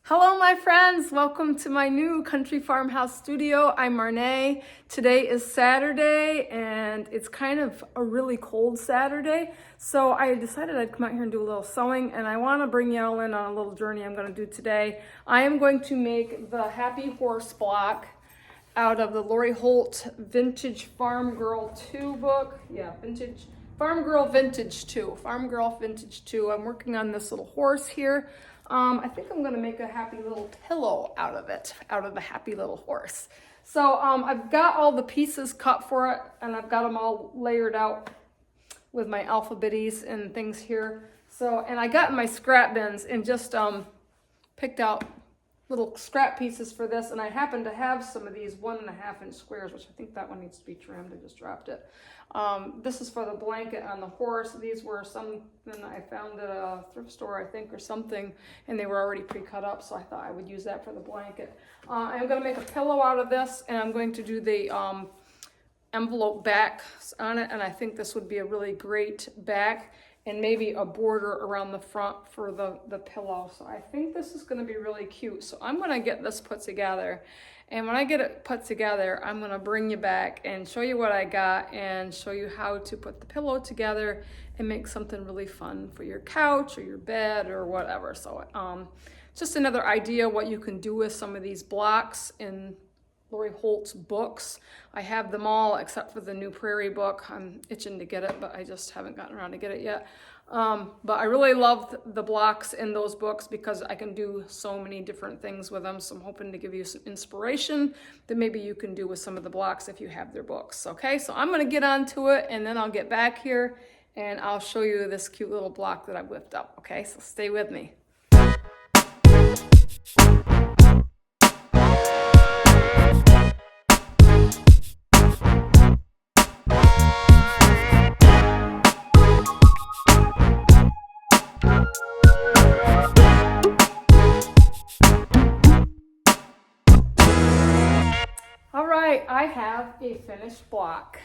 Hello, my friends. Welcome to my new country farmhouse studio. I'm Marnay. Today is Saturday, and it's kind of a really cold Saturday. So I decided I'd come out here and do a little sewing, and I want to bring you all in on a little journey I'm going to do today. I am going to make the Happy Horse block out of the Lori Holt Vintage Farm Girl 2 book. Yeah, vintage. Farm Girl Vintage 2. Farm Girl Vintage 2. I'm working on this little horse here. I think I'm gonna make a happy little pillow out of it, out of the happy little horse. So I've got all the pieces cut for it, and I've got them all layered out with my alphabetties and things here. So, and I got in my scrap bins and just picked out little scrap pieces for this, and I happen to have some of these 1.5 inch squares, which I think that one needs to be trimmed. I just dropped it. This is for the blanket on the horse. These were something I found at a thrift store, I think, or something, and they were already pre-cut up, so I thought I would use that for the blanket. I'm going to make a pillow out of this, and I'm going to do the envelope back on it, and I think this would be a really great back, and maybe a border around the front for the pillow. So I think this is gonna be really cute. So I'm gonna get this put together. And when I get it put together, I'm gonna bring you back and show you what I got and show you how to put the pillow together and make something really fun for your couch or your bed or whatever. So just another idea what you can do with some of these blocks in Lori Holt's books. I have them all except for the New Prairie book. I'm itching to get it, but I just haven't gotten around to get it yet. But I really love the blocks in those books because I can do so many different things with them. So I'm hoping to give you some inspiration that maybe you can do with some of the blocks if you have their books. Okay, so I'm gonna get onto it, and then I'll get back here and I'll show you this cute little block that I whipped up. Okay, so stay with me. All right, I have a finished block.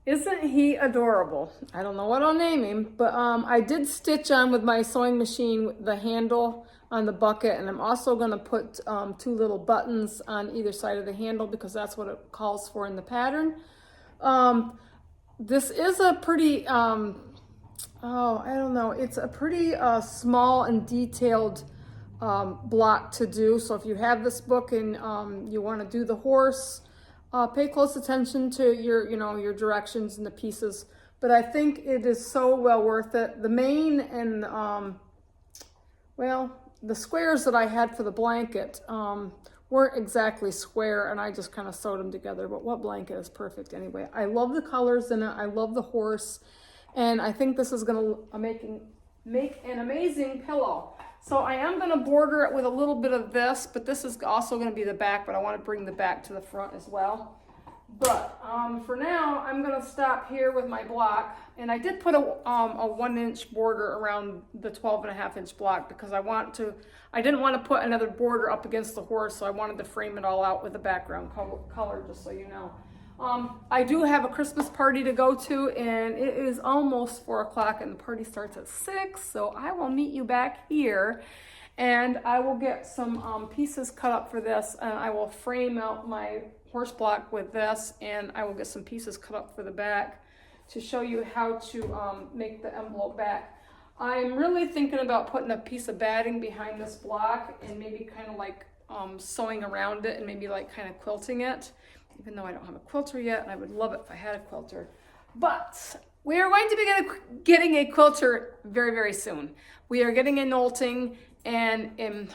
Isn't he adorable? I don't know what I'll name him, but I did stitch on with my sewing machine the handle on the bucket, and I'm also gonna put 2 little buttons on either side of the handle because that's what it calls for in the pattern. This is a pretty, I don't know, it's a pretty small and detailed block to do. So if you have this book and you want to do the horse, pay close attention to your directions and the pieces. But I think it is so well worth it. The mane and the squares that I had for the blanket weren't exactly square, and I just kind of sewed them together. But what blanket is perfect anyway? I love the colors in it. I love the horse, and I think this is going to make an amazing pillow. So I am going to border it with a little bit of this, but this is also going to be the back, but I want to bring the back to the front as well. But for now, I'm going to stop here with my block. And I did put a 1 inch border around the 12.5 inch block because I didn't want to put another border up against the horse, so I wanted to frame it all out with the background color, just so you know. I do have a Christmas party to go to, and it is almost 4 o'clock, and the party starts at 6, so I will meet you back here, and I will get some pieces cut up for this, and I will frame out my horse block with this, and I will get some pieces cut up for the back to show you how to make the envelope back. I'm really thinking about putting a piece of batting behind this block and maybe kind of like sewing around it and maybe like kind of quilting it, even though I don't have a quilter yet, and I would love it if I had a quilter. But we are going to be getting a quilter very, very soon. We are getting a knolting, and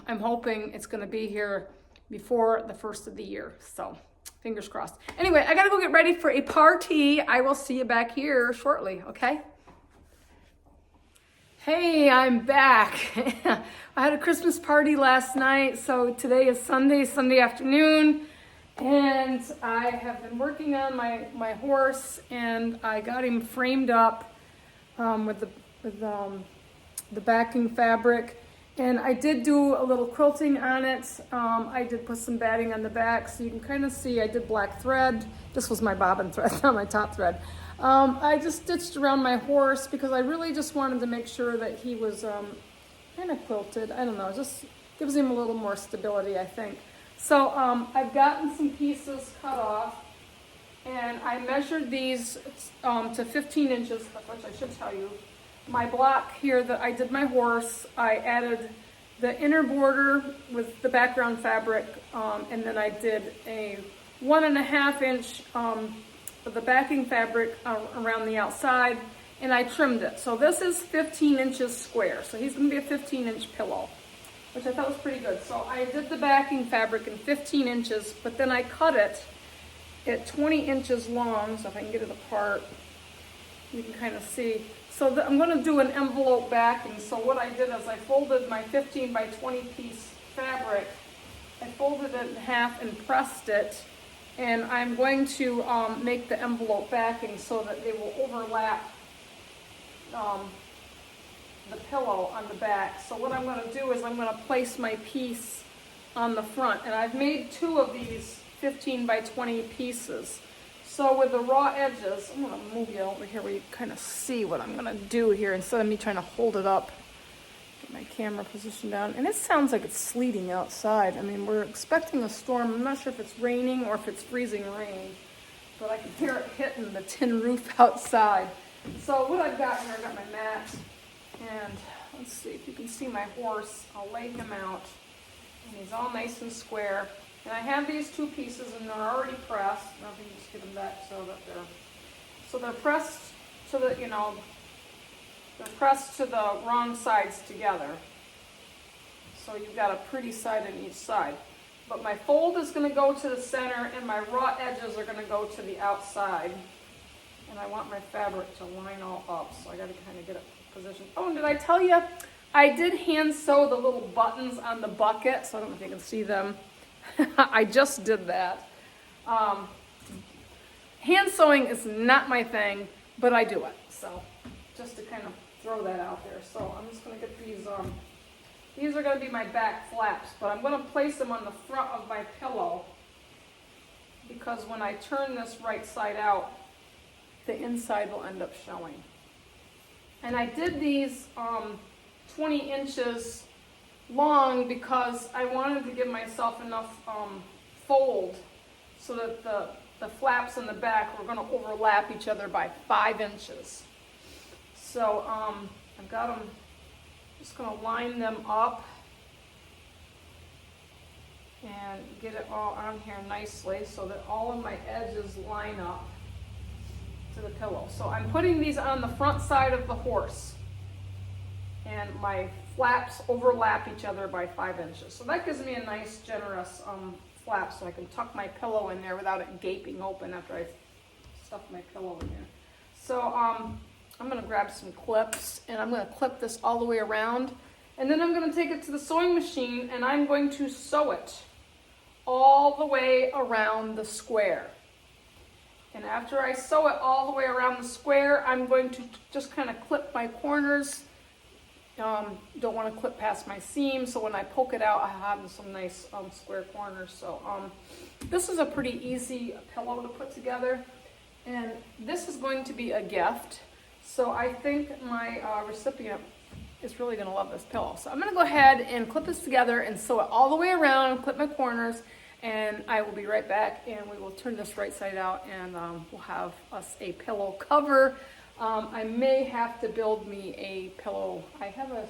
I'm hoping it's going to be here before the first of the year. So fingers crossed. Anyway, I got to go get ready for a party. I will see you back here shortly, okay? Hey, I'm back. I had a Christmas party last night, so today is Sunday afternoon. And I have been working on my horse, and I got him framed up with the backing fabric. And I did do a little quilting on it. I did put some batting on the back, so you can kind of see I did black thread. This was my bobbin thread, not my top thread. I just stitched around my horse because I really just wanted to make sure that he was kind of quilted. I don't know, just gives him a little more stability, I think. So I've gotten some pieces cut off, and I measured these to 15 inches, which I should tell you. My block here that I did my horse, I added the inner border with the background fabric, and then I did a 1.5 inch of the backing fabric around the outside, and I trimmed it. So this is 15 inches square. So he's gonna be a 15-inch pillow, which I thought was pretty good. So I did the backing fabric in 15 inches, but then I cut it at 20 inches long. So if I can get it apart, you can kind of see. So I'm gonna do an envelope backing. So what I did is I folded my 15 by 20 piece fabric. I folded it in half and pressed it. And I'm going to make the envelope backing so that they will overlap the pillow on the back. So what I'm going to do is I'm going to place my piece on the front. And I've made 2 of these 15 by 20 pieces. So with the raw edges, I'm going to move you over here where you kind of see what I'm going to do here instead of me trying to hold it up. Get my camera positioned down. And it sounds like it's sleeting outside. I mean, we're expecting a storm. I'm not sure if it's raining or if it's freezing rain, but I can hear it hitting the tin roof outside. So what I've got here, I've got my mat, and let's see if you can see my horse. I'll lay him out, and he's all nice and square. And I have these 2 pieces, and they're already pressed. Now I can just get them back so that they're pressed so that, you know, they're pressed to the wrong sides together. So you've got a pretty side on each side. But my fold is going to go to the center, and my raw edges are going to go to the outside. And I want my fabric to line all up, so I got to kind of get it positioned. Oh, and did I tell you? I did hand sew the little buttons on the bucket, so I don't know if you can see them. I just did that. Hand sewing is not my thing, but I do it. So just to kind of throw that out there. So I'm just going to get these are going to be my back flaps, but I'm going to place them on the front of my pillow because when I turn this right side out, the inside will end up showing. And I did these 20 inches long because I wanted to give myself enough fold so that the flaps in the back were going to overlap each other by 5 inches. So I've got them, just going to line them up and get it all on here nicely so that all of my edges line up to the pillow. So I'm putting these on the front side of the horse, and my flaps overlap each other by 5 inches. So that gives me a nice generous flap so I can tuck my pillow in there without it gaping open after I stuff my pillow in there. So I'm going to grab some clips, and I'm going to clip this all the way around, and then I'm going to take it to the sewing machine, and I'm going to sew it all the way around the square. And after I sew it all the way around the square, I'm going to just kind of clip my corners. Don't want to clip past my seam, so when I poke it out, I have some nice square corners. So this is a pretty easy pillow to put together, and this is going to be a gift. So I think my recipient is really going to love this pillow. So I'm going to go ahead and clip this together and sew it all the way around, clip my corners, and I will be right back, and we will turn this right side out, and we'll have us a pillow cover. I may have to build me a pillow. I have a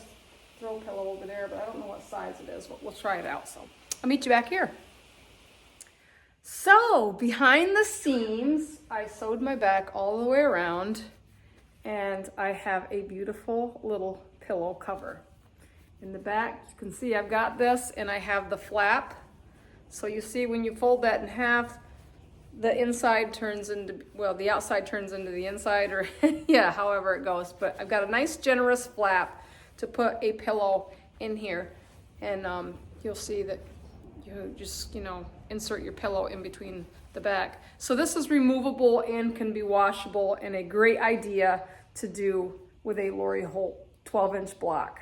throw pillow over there, but I don't know what size it is, but we'll try it out. So I'll meet you back here. So behind the seams, I sewed my back all the way around, and I have a beautiful little pillow cover. In the back, you can see I've got this, and I have the flap. So you see when you fold that in half, the inside turns into, well, the outside turns into the inside, or yeah, however it goes. But I've got a nice generous flap to put a pillow in here, and you'll see that you just, insert your pillow in between the back. So this is removable and can be washable, and a great idea to do with a Lori Holt 12-inch block.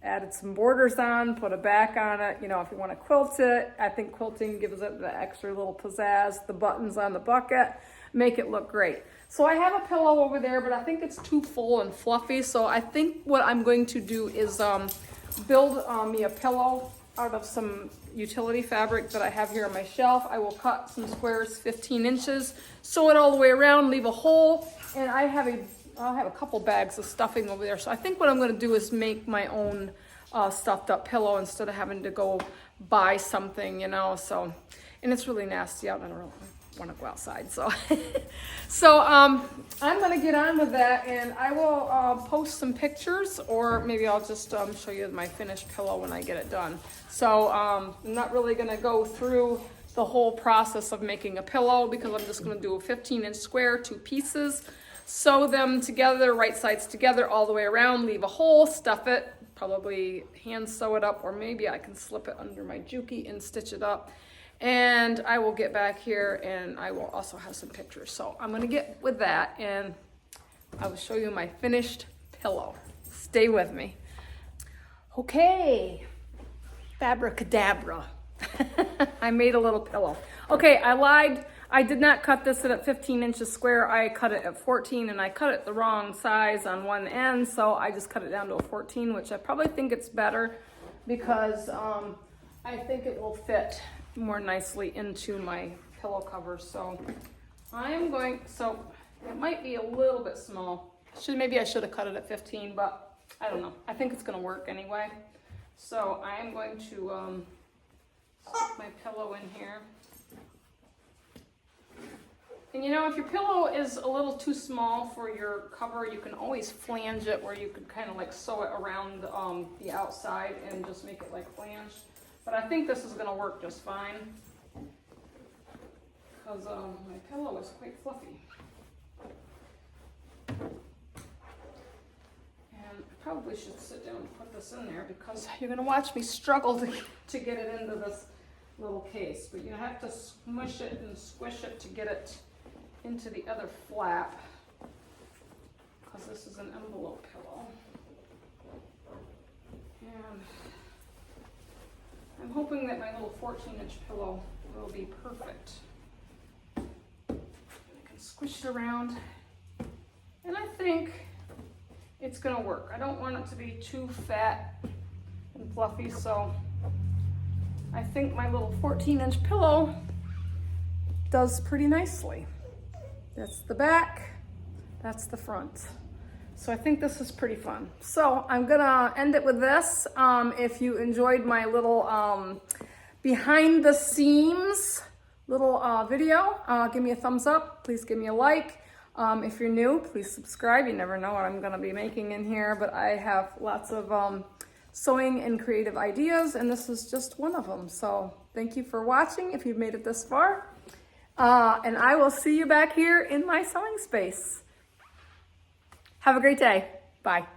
Added some borders on, put a back on it. If you want to quilt it, I think quilting gives it the extra little pizzazz. The buttons on the bucket make it look great. So I have a pillow over there, but I think it's too full and fluffy. So I think what I'm going to do is I'm build me a pillow out of some utility fabric that I have here on my shelf. I will cut some squares 15 inches, sew it all the way around, leave a hole, and I'll have a couple bags of stuffing over there. So I think what I'm gonna do is make my own stuffed up pillow instead of having to go buy something, you know, so, and it's really nasty out. I don't really want to go outside, so I'm gonna get on with that, and I will post some pictures, or maybe I'll just show you my finished pillow when I get it done. So I'm not really gonna go through the whole process of making a pillow, because I'm just gonna do a 15-inch square, 2 pieces, sew them together, right sides together all the way around, leave a hole, stuff it, probably hand sew it up, or maybe I can slip it under my Juki and stitch it up. And I will get back here, and I will also have some pictures. So I'm gonna get with that, and I will show you my finished pillow. Stay with me. Okay, fabricadabra. I made a little pillow. Okay, I lied. I did not cut this at 15 inches square. I cut it at 14, and I cut it the wrong size on one end, so I just cut it down to a 14, which I probably think it's better, because I think it will fit more nicely into my pillow cover. So so it might be a little bit small. Maybe I should have cut it at 15, but I don't know. I think it's gonna work anyway. So I am going to stick my pillow in here. And you know, if your pillow is a little too small for your cover, you can always flange it, where you could kind of like sew it around the outside and just make it like flanged. But I think this is gonna work just fine, because my pillow is quite fluffy. And I probably should sit down and put this in there, because you're gonna watch me struggle to get it into this little case. But you have to smush it and squish it to get it into the other flap, because this is an envelope pillow. And I'm hoping that my little 14-inch pillow will be perfect. I can squish it around, and I think it's gonna work. I don't want it to be too fat and fluffy, so I think my little 14-inch pillow does pretty nicely. That's the back, that's the front. So I think this is pretty fun. So I'm gonna end it with this. If you enjoyed my little behind the seams little video, give me a thumbs up. Please give me a like. If you're new, please subscribe. You never know what I'm gonna be making in here, but I have lots of sewing and creative ideas, and this is just one of them. So thank you for watching if you've made it this far. And I will see you back here in my sewing space. Have a great day. Bye.